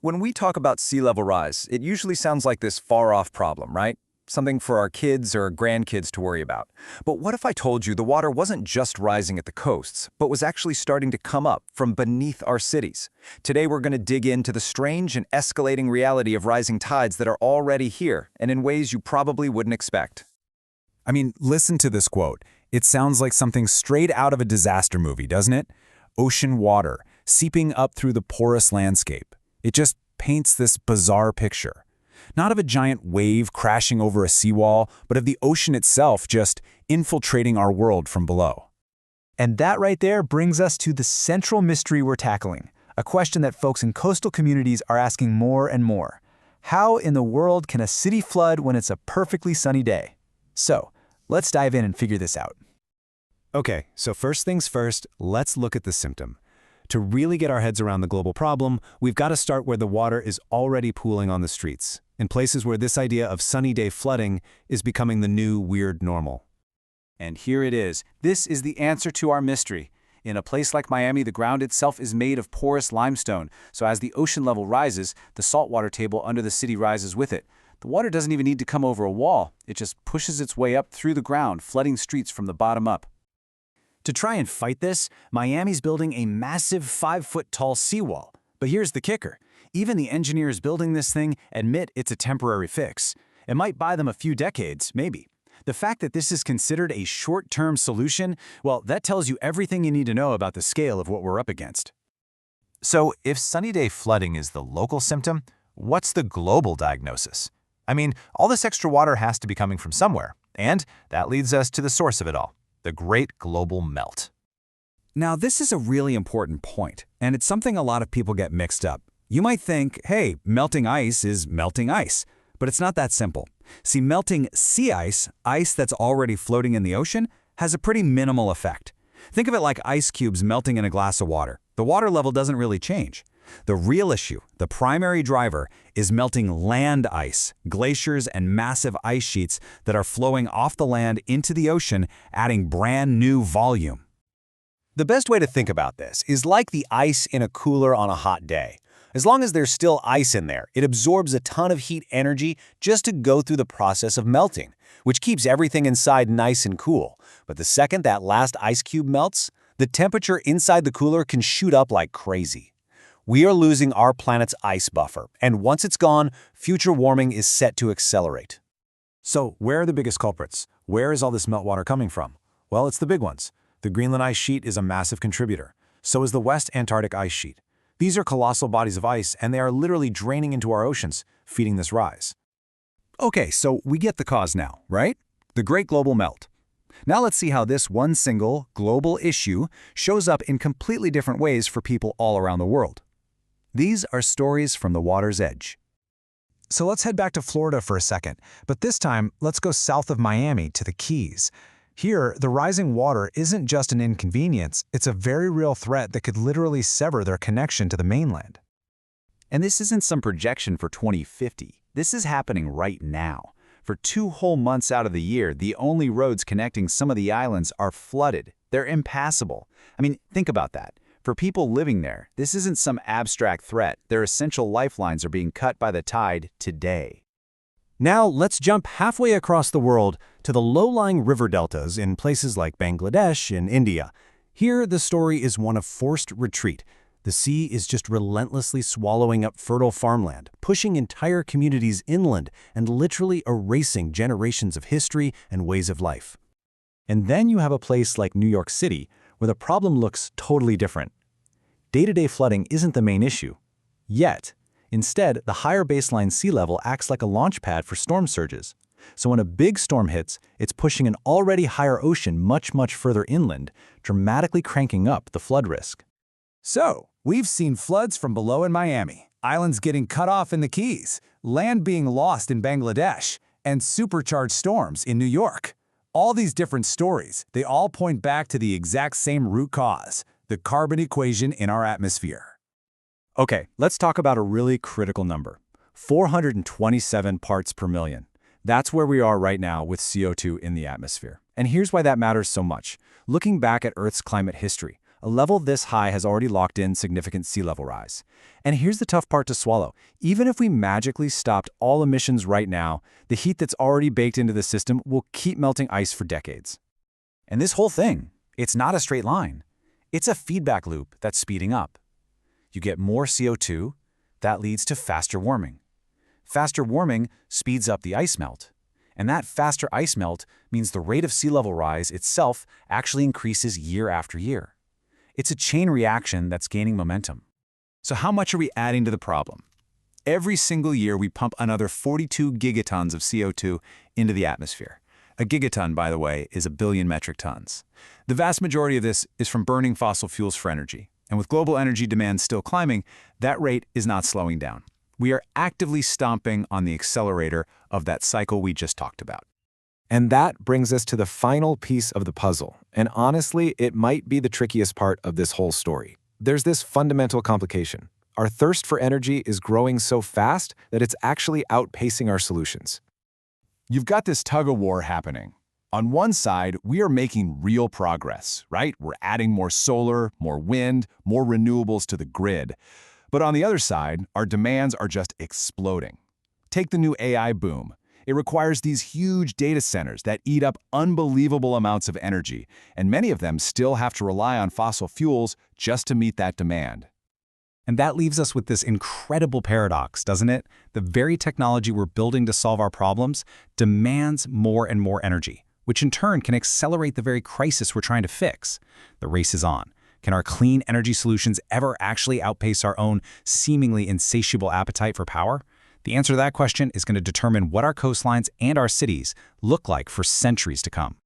When we talk about sea level rise, it usually sounds like this far-off problem, right? Something for our kids or grandkids to worry about. But what if I told you the water wasn't just rising at the coasts, but was actually starting to come up from beneath our cities? Today we're going to dig into the strange and escalating reality of rising tides that are already here, and in ways you probably wouldn't expect. I mean, listen to this quote. It sounds like something straight out of a disaster movie, doesn't it? Ocean water, seeping up through the porous landscape. It just paints this bizarre picture. Not of a giant wave crashing over a seawall, but of the ocean itself just infiltrating our world from below. And that right there brings us to the central mystery we're tackling, a question that folks in coastal communities are asking more and more. How in the world can a city flood when it's a perfectly sunny day? So, let's dive in and figure this out. Okay, so first things first, let's look at the symptom. To really get our heads around the global problem, we've got to start where the water is already pooling on the streets, in places where this idea of sunny day flooding is becoming the new weird normal. And here it is. This is the answer to our mystery. In a place like Miami, the ground itself is made of porous limestone, so as the ocean level rises, the saltwater table under the city rises with it. The water doesn't even need to come over a wall. It just pushes its way up through the ground, flooding streets from the bottom up. To try and fight this, Miami's building a massive 5-foot-tall seawall. But here's the kicker. Even the engineers building this thing admit it's a temporary fix. It might buy them a few decades, maybe. The fact that this is considered a short-term solution, well, that tells you everything you need to know about the scale of what we're up against. So, if sunny day flooding is the local symptom, what's the global diagnosis? I mean, all this extra water has to be coming from somewhere, and that leads us to the source of it all, the Great Global Melt. Now, this is a really important point, and it's something a lot of people get mixed up. You might think, hey, melting ice is melting ice, but it's not that simple. See, melting sea ice, ice that's already floating in the ocean, has a pretty minimal effect. Think of it like ice cubes melting in a glass of water. The water level doesn't really change. The real issue, the primary driver, is melting land ice, glaciers and massive ice sheets that are flowing off the land into the ocean, adding brand new volume. The best way to think about this is like the ice in a cooler on a hot day. As long as there's still ice in there, it absorbs a ton of heat energy just to go through the process of melting, which keeps everything inside nice and cool. But the second that last ice cube melts, the temperature inside the cooler can shoot up like crazy. We are losing our planet's ice buffer, and once it's gone, future warming is set to accelerate. So, where are the biggest culprits? Where is all this meltwater coming from? Well, it's the big ones. The Greenland ice sheet is a massive contributor. So is the West Antarctic ice sheet. These are colossal bodies of ice, and they are literally draining into our oceans, feeding this rise. Okay, so we get the cause now, right? The Great Global Melt. Now let's see how this one single, global issue shows up in completely different ways for people all around the world. These are stories from the water's edge. So let's head back to Florida for a second, but this time, let's go south of Miami to the Keys. Here, the rising water isn't just an inconvenience, it's a very real threat that could literally sever their connection to the mainland. And this isn't some projection for 2050. This is happening right now. For 2 whole months out of the year, the only roads connecting some of the islands are flooded. They're impassable. I mean, think about that. For people living there, this isn't some abstract threat. Their essential lifelines are being cut by the tide today. Now, let's jump halfway across the world to the low-lying river deltas in places like Bangladesh and India. Here, the story is one of forced retreat. The sea is just relentlessly swallowing up fertile farmland, pushing entire communities inland and literally erasing generations of history and ways of life. And then you have a place like New York City, where the problem looks totally different. Day-to-day flooding isn't the main issue. Yet, instead, the higher baseline sea level acts like a launch pad for storm surges. So when a big storm hits, it's pushing an already higher ocean much, much further inland, dramatically cranking up the flood risk. So, we've seen floods from below in Miami, islands getting cut off in the Keys, land being lost in Bangladesh, and supercharged storms in New York. All these different stories, they all point back to the exact same root cause, the carbon equation in our atmosphere. Okay, let's talk about a really critical number, 427 parts per million. That's where we are right now with CO2 in the atmosphere. And here's why that matters so much. Looking back at Earth's climate history, A level this high has already locked in significant sea level rise. And here's the tough part to swallow. Even if we magically stopped all emissions right now, the heat that's already baked into the system will keep melting ice for decades. And this whole thing, it's not a straight line. It's a feedback loop that's speeding up. You get more CO2, that leads to faster warming. Faster warming speeds up the ice melt. And that faster ice melt means the rate of sea level rise itself actually increases year after year. It's a chain reaction that's gaining momentum. So how much are we adding to the problem? Every single year we pump another 42 gigatons of CO2 into the atmosphere. A gigaton, by the way, is a billion metric tons. The vast majority of this is from burning fossil fuels for energy. And with global energy demand still climbing, that rate is not slowing down. We are actively stomping on the accelerator of that cycle we just talked about. And that brings us to the final piece of the puzzle. And honestly, it might be the trickiest part of this whole story. There's this fundamental complication. Our thirst for energy is growing so fast that it's actually outpacing our solutions. You've got this tug-of-war happening. On one side, we are making real progress, right? We're adding more solar, more wind, more renewables to the grid. But on the other side, our demands are just exploding. Take the new AI boom. It requires these huge data centers that eat up unbelievable amounts of energy, and many of them still have to rely on fossil fuels just to meet that demand. And that leaves us with this incredible paradox, doesn't it? The very technology we're building to solve our problems demands more and more energy, which in turn can accelerate the very crisis we're trying to fix. The race is on. Can our clean energy solutions ever actually outpace our own seemingly insatiable appetite for power? The answer to that question is going to determine what our coastlines and our cities look like for centuries to come.